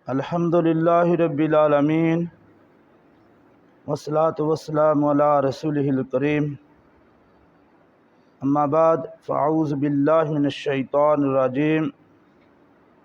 الحمد للہ رب العالمین والصلاة والسلام علی رسولہ الکریم اما بعد فاعوذ باللہ من الشیطان الرجیم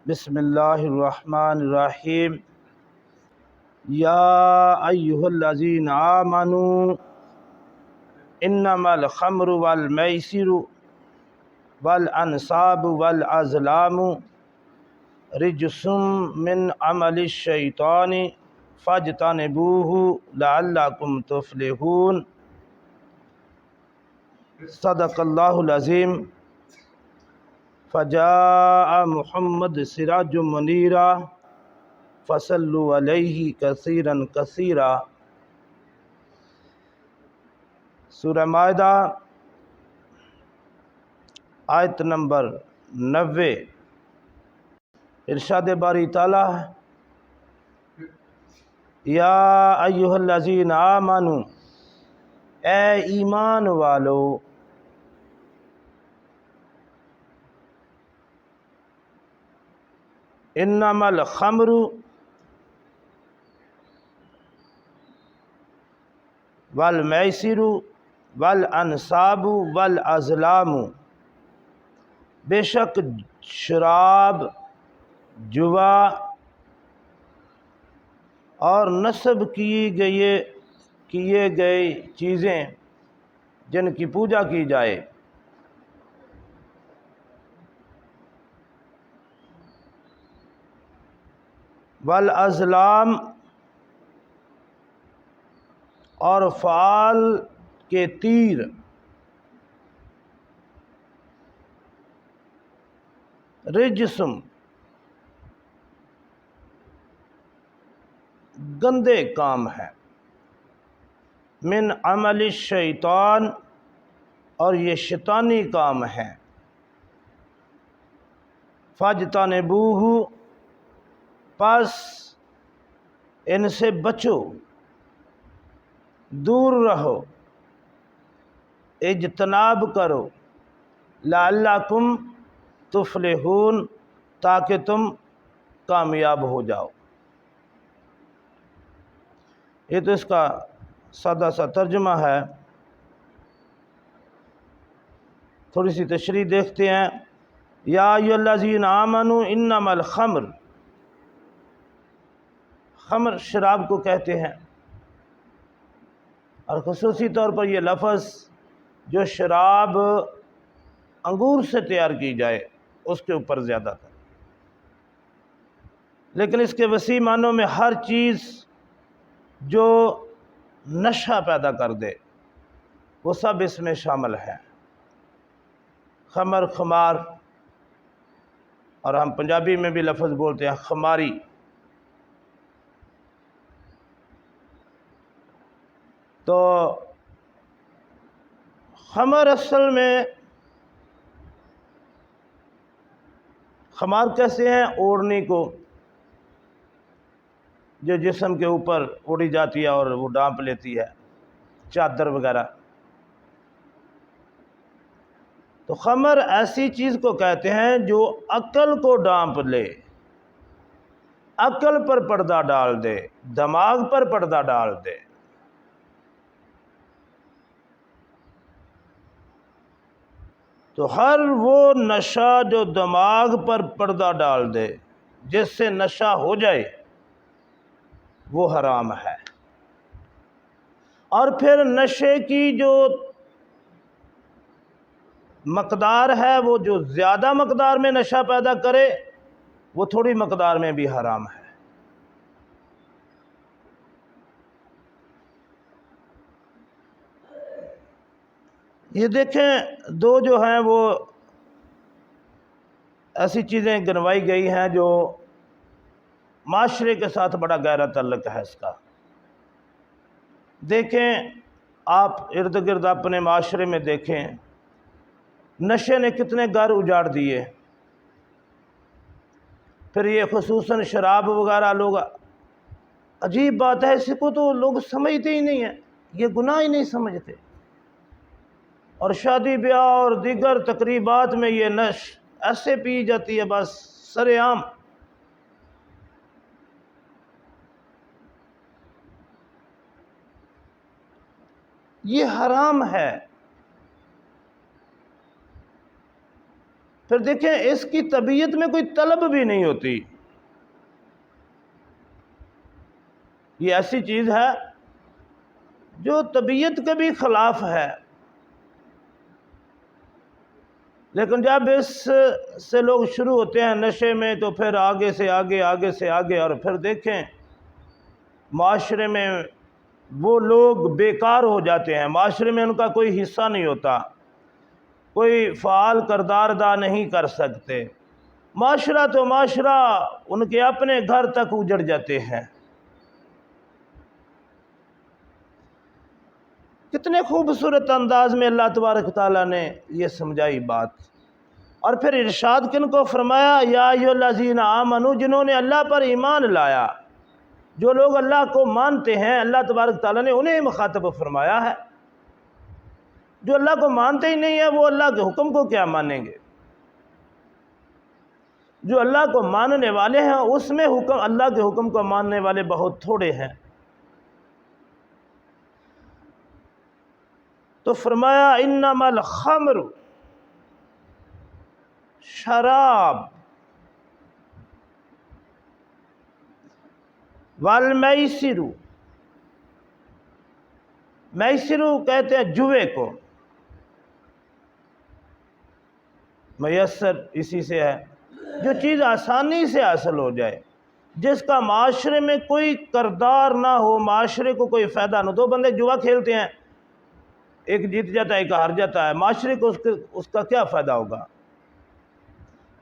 بسم اللہ الرحمن الرحیم یا ایہا الذین آمنوا انما الخمر والمیسر والانصاب والازلام رجس من عمل الشیطان فاجتنبوہ لعلکم تفلحون۔ صدق اللہ العظیم۔ فجاء محمد سراج منیرا فصلوا علیہ کثیرا کثیرا۔ سورہ مائدہ آیت نمبر 90۔ ارشاد باری تعالیٰ یا ایہا الذین آمنوا، اے ایمان والو، انما الخمر والمیسر والانصاب والازلام، بے شک شراب، جوا اور نصب کیے گئے چیزیں جن کی پوجا کی جائے، والازلام اور فال کے تیر، رجسم گندے کام ہے، من عمل الشیطان اور یہ شیطانی کام ہے، فاجتنبوہ پس ان سے بچو، دور رہو، اجتناب کرو، لعلکم تفلحون تاکہ تم کامیاب ہو جاؤ۔ یہ تو اس کا سادہ سا ترجمہ ہے، تھوڑی سی تشریح دیکھتے ہیں۔ یا ایھا الذین آمنوا انما الخمر، خمر شراب کو کہتے ہیں، اور خصوصی طور پر یہ لفظ جو شراب انگور سے تیار کی جائے اس کے اوپر زیادہ تر، لیکن اس کے وسیع معنوں میں ہر چیز جو نشہ پیدا کر دے وہ سب اس میں شامل ہے۔ خمر، خمار، اور ہم پنجابی میں بھی لفظ بولتے ہیں خماری۔ تو خمر اصل میں خمار کیسے ہیں؟ اوڑھنی کو جو جسم کے اوپر اڑی جاتی ہے اور وہ ڈانپ لیتی ہے، چادر وغیرہ۔ تو خمر ایسی چیز کو کہتے ہیں جو عقل کو ڈانپ لے، عقل پر پردہ ڈال دے، دماغ پر پردہ ڈال دے۔ تو ہر وہ نشہ جو دماغ پر پردہ ڈال دے، جس سے نشہ ہو جائے، وہ حرام ہے۔ اور پھر نشے کی جو مقدار ہے، وہ جو زیادہ مقدار میں نشہ پیدا کرے وہ تھوڑی مقدار میں بھی حرام ہے۔ یہ دیکھیں، دو جو ہیں وہ ایسی چیزیں گنوائی گئی ہیں جو معاشرے کے ساتھ بڑا گہرا تعلق ہے اس کا۔ دیکھیں آپ ارد گرد اپنے معاشرے میں دیکھیں، نشے نے کتنے گھر اجاڑ دیے۔ پھر یہ خصوصاً شراب وغیرہ، لوگ، عجیب بات ہے، اس کو تو لوگ سمجھتے ہی نہیں ہیں، یہ گناہ ہی نہیں سمجھتے، اور شادی بیاہ اور دیگر تقریبات میں یہ نش ایسے پی جاتی ہے، بس سر عام۔ یہ حرام ہے۔ پھر دیکھیں اس کی طبیعت میں کوئی طلب بھی نہیں ہوتی، یہ ایسی چیز ہے جو طبیعت کے بھی خلاف ہے، لیکن جب اس سے لوگ شروع ہوتے ہیں نشے میں تو پھر آگے سے آگے، آگے سے آگے، اور پھر دیکھیں معاشرے میں وہ لوگ بیکار ہو جاتے ہیں، معاشرے میں ان کا کوئی حصہ نہیں ہوتا، کوئی فعال کردار ادا نہیں کر سکتے، معاشرہ تو معاشرہ ان کے اپنے گھر تک اجڑ جاتے ہیں۔ کتنے خوبصورت انداز میں اللہ تبارک تعالیٰ نے یہ سمجھائی بات، اور پھر ارشاد کن کو فرمایا، یا ایھا الذین آمنوا، جنہوں نے اللہ پر ایمان لایا، جو لوگ اللہ کو مانتے ہیں اللہ تبارک تعالیٰ نے انہیں مخاطب فرمایا ہے۔ جو اللہ کو مانتے ہی نہیں ہیں وہ اللہ کے حکم کو کیا مانیں گے؟ جو اللہ کو ماننے والے ہیں اس میں اللہ کے حکم کو ماننے والے بہت تھوڑے ہیں۔ تو فرمایا انما الخمر، شراب، والمیسر، میسر کہتے ہیں جوے کو، میسر اسی سے ہے، جو چیز آسانی سے حاصل ہو جائے، جس کا معاشرے میں کوئی کردار نہ ہو، معاشرے کو کوئی فائدہ نہ ہو۔ دو بندے جوا کھیلتے ہیں، ایک جیت جاتا ہے ایک ہار جاتا ہے، معاشرے کو اس کا کیا فائدہ ہوگا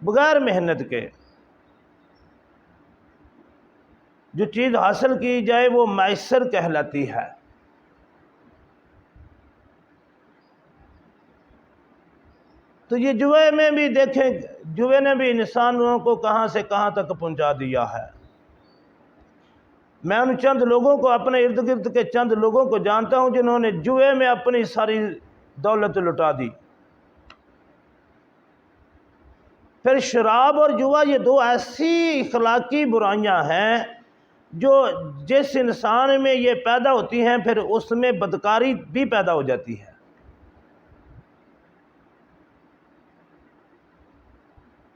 بغیر محنت کے؟ جو چیز حاصل کی جائے وہ میسر کہلاتی ہے۔ تو یہ جوے میں بھی دیکھیں، جوے نے بھی انسانوں کو کہاں سے کہاں تک پہنچا دیا ہے۔ میں ان چند لوگوں کو، اپنے ارد گرد کے چند لوگوں کو جانتا ہوں جنہوں نے جوے میں اپنی ساری دولت لٹا دی۔ پھر شراب اور جوا، یہ دو ایسی اخلاقی برائیاں ہیں جو جس انسان میں یہ پیدا ہوتی ہیں پھر اس میں بدکاری بھی پیدا ہو جاتی ہے۔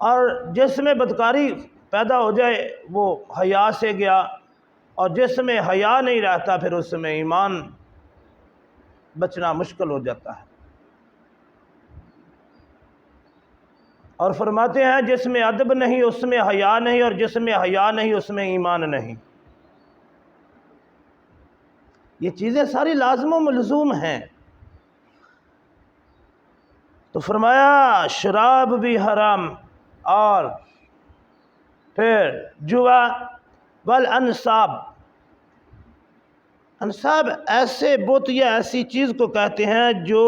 اور جس میں بدکاری پیدا ہو جائے وہ حیا سے گیا، اور جس میں حیا نہیں رہتا پھر اس میں ایمان بچنا مشکل ہو جاتا ہے۔ اور فرماتے ہیں جس میں ادب نہیں اس میں حیا نہیں، اور جس میں حیا نہیں اس میں ایمان نہیں۔ یہ چیزیں ساری لازم و ملزوم ہیں۔ تو فرمایا شراب بھی حرام، اور پھر جوا، والانصاب، انصاب ایسے بت یا ایسی چیز کو کہتے ہیں جو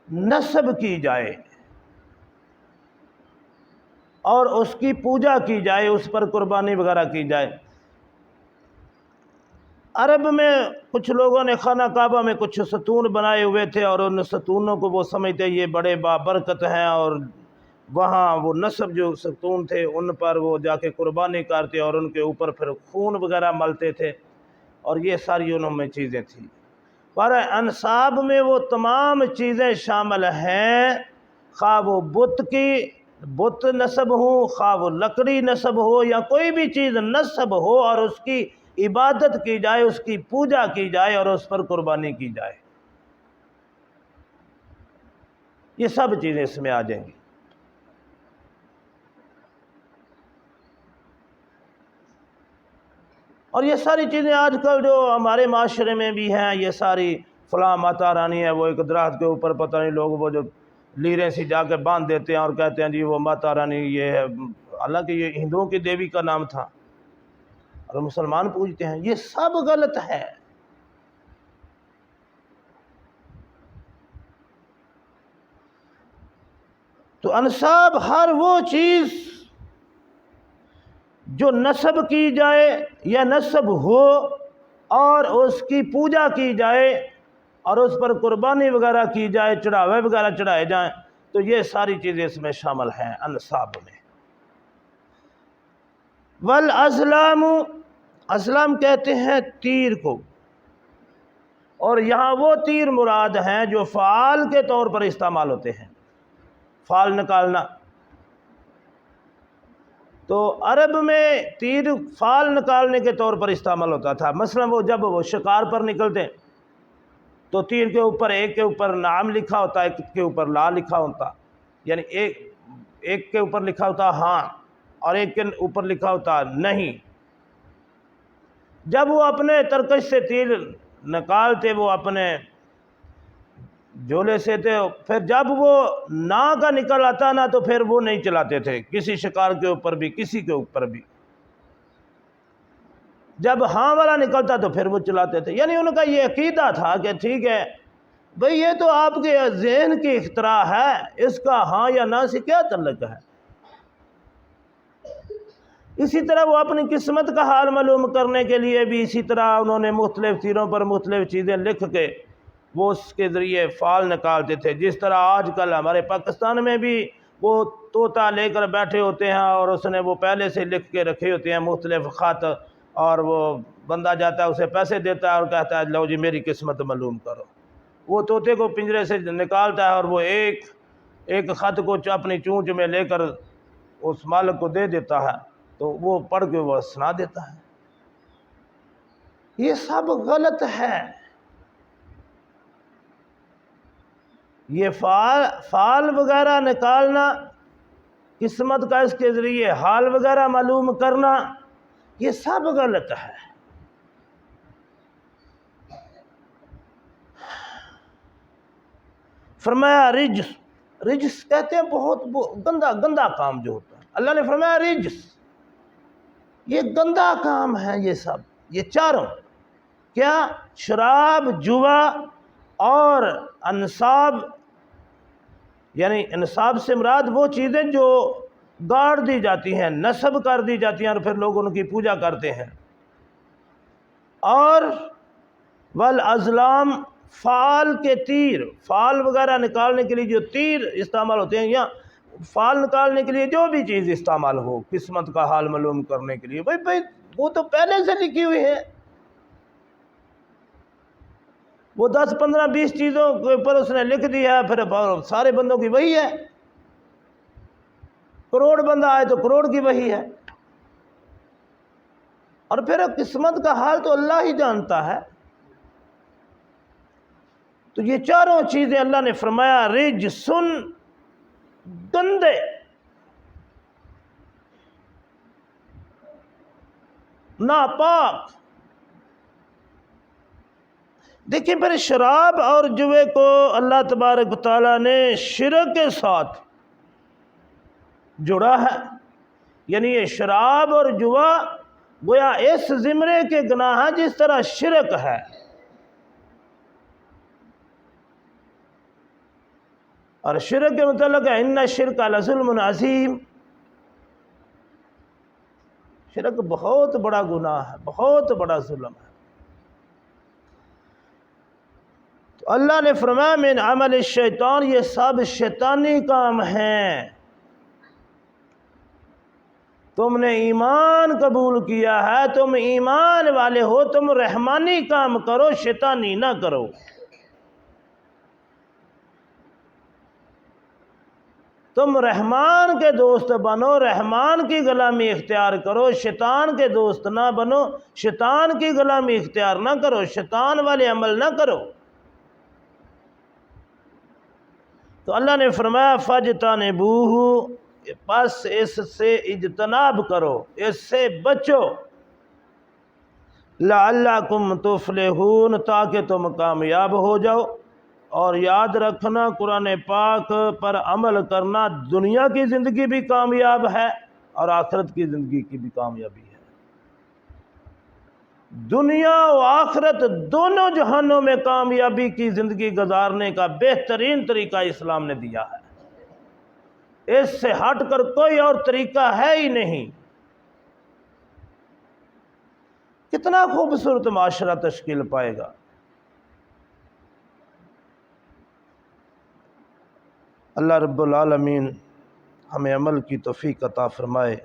نسب کی جائے اور اس کی پوجا کی جائے، اس پر قربانی وغیرہ کی جائے۔ عرب میں کچھ لوگوں نے خانہ کعبہ میں کچھ ستون بنائے ہوئے تھے، اور ان ستونوں کو وہ سمجھتے یہ بڑے بابرکت ہیں، اور وہاں وہ نسب جو ستون تھے ان پر وہ جا کے قربانی کرتے اور ان کے اوپر پھر خون وغیرہ ملتے تھے، اور یہ ساری انہوں میں چیزیں تھیں۔ پر انصاب میں وہ تمام چیزیں شامل ہیں، خواہ وہ بت نسب ہو، خواہ وہ لکڑی نسب ہو، یا کوئی بھی چیز نسب ہو اور اس کی عبادت کی جائے، اس کی پوجا کی جائے اور اس پر قربانی کی جائے، یہ سب چیزیں اس میں آ جائیں گی۔ اور یہ ساری چیزیں آج کل جو ہمارے معاشرے میں بھی ہیں، یہ ساری فلاں ماتا رانی ہے، وہ ایک درخت کے اوپر پتہ نہیں لوگ وہ جو لیریں سی جا کے باندھ دیتے ہیں اور کہتے ہیں جی وہ ماتا رانی یہ ہے، حالانکہ یہ ہندوؤں کی دیوی کا نام تھا اور مسلمان پوجتے ہیں۔ یہ سب غلط ہے۔ تو انصاب ہر وہ چیز جو نسب کی جائے یا نسب ہو اور اس کی پوجا کی جائے اور اس پر قربانی وغیرہ کی جائے، چڑھاوے وغیرہ چڑھائے جائیں، تو یہ ساری چیزیں اس میں شامل ہیں انصاب میں۔ والازلام، ازلام کہتے ہیں تیر کو، اور یہاں وہ تیر مراد ہیں جو فعال کے طور پر استعمال ہوتے ہیں، فعال نکالنا۔ تو عرب میں تیر فعال نکالنے کے طور پر استعمال ہوتا تھا۔ مثلا وہ جب وہ شکار پر نکلتے تو تیر کے اوپر ایک کے اوپر نام لکھا ہوتا، ایک کے اوپر لا لکھا ہوتا، یعنی ایک کے اوپر لکھا ہوتا ہاں اور ایک کے اوپر لکھا ہوتا نہیں۔ جب وہ اپنے ترکش سے تیر نکالتے وہ اپنے جولے سے تھے، پھر جب وہ نا کا نکل آتا نا تو پھر وہ نہیں چلاتے تھے کسی شکار کے اوپر بھی، کسی کے اوپر بھی۔ جب ہاں والا نکلتا تو پھر وہ چلاتے تھے۔ یعنی ان کا یہ عقیدہ تھا کہ ٹھیک ہے بھئی یہ تو آپ کے ذہن کی اختراع ہے، اس کا ہاں یا نہ سے کیا تعلق ہے۔ اسی طرح وہ اپنی قسمت کا حال معلوم کرنے کے لیے بھی اسی طرح انہوں نے مختلف تیروں پر مختلف چیزیں لکھ کے وہ اس کے ذریعے فعال نکالتے تھے۔ جس طرح آج کل ہمارے پاکستان میں بھی وہ طوطا لے کر بیٹھے ہوتے ہیں اور اس نے وہ پہلے سے لکھ کے رکھے ہوتے ہیں مختلف خط، اور وہ بندہ جاتا ہے اسے پیسے دیتا ہے اور کہتا ہے لو جی میری قسمت معلوم کرو۔ وہ طوطے کو پنجرے سے نکالتا ہے اور وہ ایک خط کو اپنی چونچ میں لے کر اس مالک کو دے دیتا ہے، تو وہ پڑھ کے وہ سنا دیتا ہے۔ یہ سب غلط ہے۔ یہ فعال وغیرہ نکالنا، قسمت کا اس کے ذریعے حال وغیرہ معلوم کرنا، یہ سب غلط ہے۔ فرمایا رجس کہتے ہیں بہت گندا کام جو ہوتا ہے۔ اللہ نے فرمایا رجس، یہ گندا کام ہے یہ سب، یہ چاروں کیا؟ شراب، جوا اور انصاب، یعنی انصاب سے مراد وہ چیزیں جو گاڑ دی جاتی ہیں، نصب کر دی جاتی ہیں اور پھر لوگ ان کی پوجا کرتے ہیں۔ اور والازلام، فعال کے تیر، فعال وغیرہ نکالنے کے لیے جو تیر استعمال ہوتے ہیں، یا فعال نکالنے کے لیے جو بھی چیز استعمال ہو قسمت کا حال معلوم کرنے کے لیے، بھائی وہ تو پہلے سے لکھی ہوئی ہے۔ وہ 10 15 20 چیزوں کے اوپر اس نے لکھ دیا ہے، پھر سارے بندوں کی وہی ہے۔ کروڑ بندہ آئے تو کروڑ کی وہی ہے، اور پھر قسمت کا حال تو اللہ ہی جانتا ہے۔ تو یہ چاروں چیزیں اللہ نے فرمایا رجسن، گندے، ناپاک۔ دیکھیں پھر شراب اور جوے کو اللہ تبارک و تعالیٰ نے شرک کے ساتھ جڑا ہے، یعنی یہ شراب اور جوا گویا اس زمرے کے گناہ ہیں جس طرح شرک ہے۔ اور شرک کے متعلق ہے ان الشرک لظلم عظیم، شرک بہت بڑا گناہ ہے، بہت بڑا ظلم ہے۔ تو اللہ نے فرمایا من عمل الشیطان، یہ سب شیطانی کام ہیں۔ تم نے ایمان قبول کیا ہے، تم ایمان والے ہو، تم رحمانی کام کرو، شیطانی نہ کرو۔ تم رحمان کے دوست بنو، رحمان کی غلامی اختیار کرو، شیطان کے دوست نہ بنو، شیطان کی غلامی اختیار نہ کرو، شیطان والے عمل نہ کرو۔ تو اللہ نے فرمایا فَاجْتَنِبُوهُ، پس اس سے اجتناب کرو، اس سے بچو، لَعَلَّكُمْ تُفْلِحُونَ، تاکہ تم کامیاب ہو جاؤ۔ اور یاد رکھنا قرآن پاک پر عمل کرنا دنیا کی زندگی بھی کامیاب ہے اور آخرت کی زندگی کی بھی کامیابی ہے۔ دنیا و آخرت دونوں جہانوں میں کامیابی کی زندگی گزارنے کا بہترین طریقہ اسلام نے دیا ہے، اس سے ہٹ کر کوئی اور طریقہ ہے ہی نہیں۔ کتنا خوبصورت معاشرہ تشکیل پائے گا۔ اللہ رب العالمین ہمیں عمل کی توفیق عطا فرمائے۔